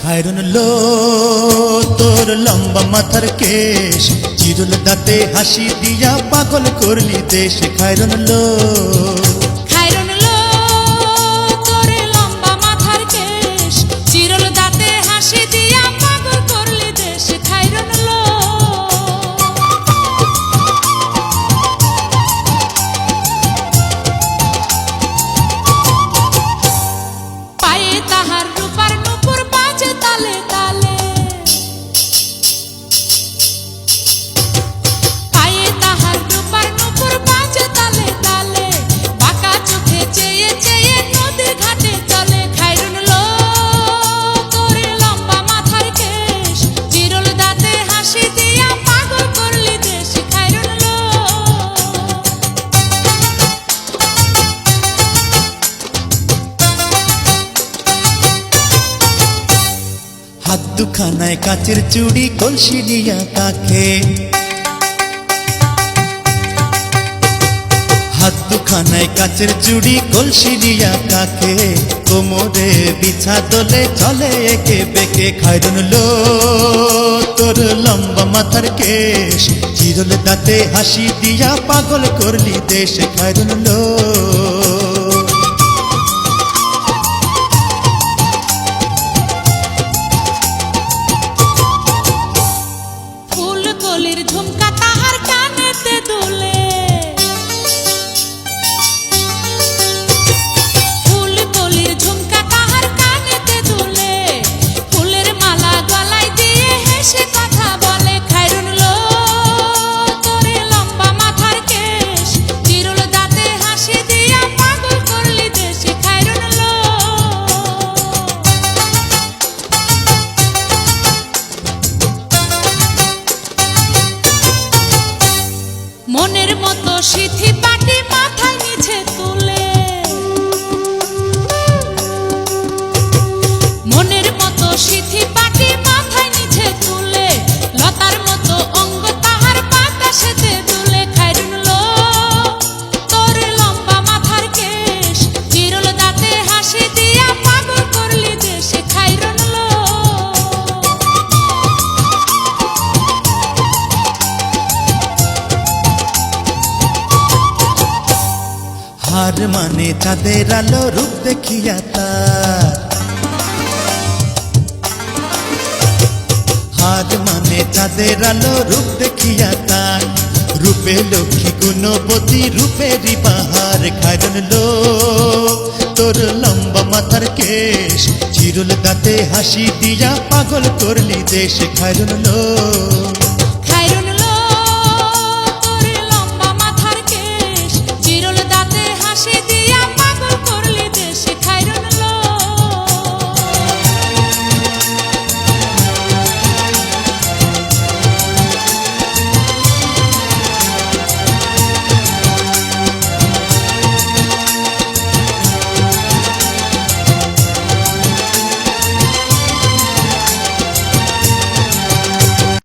খায়রুন লো তোর লম্বা মাথার কেশ, চিরুল দাঁতে হাসি দিয়া পাগল করলি দেশ। খায়রুন লো খায়রুন লো তোর লম্বা মাথার কেশ, চিরুল দাঁতে হাসি দিয়া পাগল করলি দেশ। খায়রুন লো পায়ে তাহার রূপার নূপুর বাজে তালে তালে, পায়ে তাহার রূপার নূপুর বাজে তালে তালে, বাঁকা চোখে চেয়ে চেয়ে নদীর ঘাটে চলে। খায়রুন লো তোর লম্বা মাথার কেশ, চিরুল দাঁতে হাসি দিয়া পাগল করলি দেশ। খায়রুন লো হাত দুখানায় কাচের চুড়ি কলসি দিয়া কাখে, হাত দুখানায় কাচের চুড়ি কলসি দিয়া কাখে, কোমরে বিছা দোলে চলে একে বেঁকে। খায়রুন লো তোর লম্বা মাথার কেশ, চিরুল দাঁতে হাসি দিয়া পাগল করলি দেশ। খায়রুন লো ফুলকলির ঝুমকা তাহার কানেতে দুলে, ফুলকলির ঝুমকা তাহার কানেতে দুলে, ফুলের মালা গলায় দিয়ে হেসে কথা বলে। খায়রুন লো তোর লম্বা মাথার কেশ, চিরুল দাঁতে হাসি দিয়া পাগল করলি দেশ। খায়রুন লো মনের মতো সিথি পাটি মাথায় নিচে তুলে, মনের মতো সিথি পাটি মাথায় নিচে তুলে, লতার মতো অঙ্গ তাহার বাতাসেতে দুলে। খায়রুন লো তোর লম্বা মাথার কেশ, চিরুল দাঁতে হাসি দিয়া পাগল করলি দেশ। খায়রুন লো হার মানে চাঁদের আলো রূপ দেখিয়া তার, হার মানে চাঁদের আলো রূপ দেখিয়া তার, রূপে লক্ষ্মী গুণবতী রূপেরই বাহার। খায়রুন লো তোর লম্বা মাথার কেশ, চিরুল দাঁতে হাসি দিয়া পাগল করলি দেশ। খায়রুন লো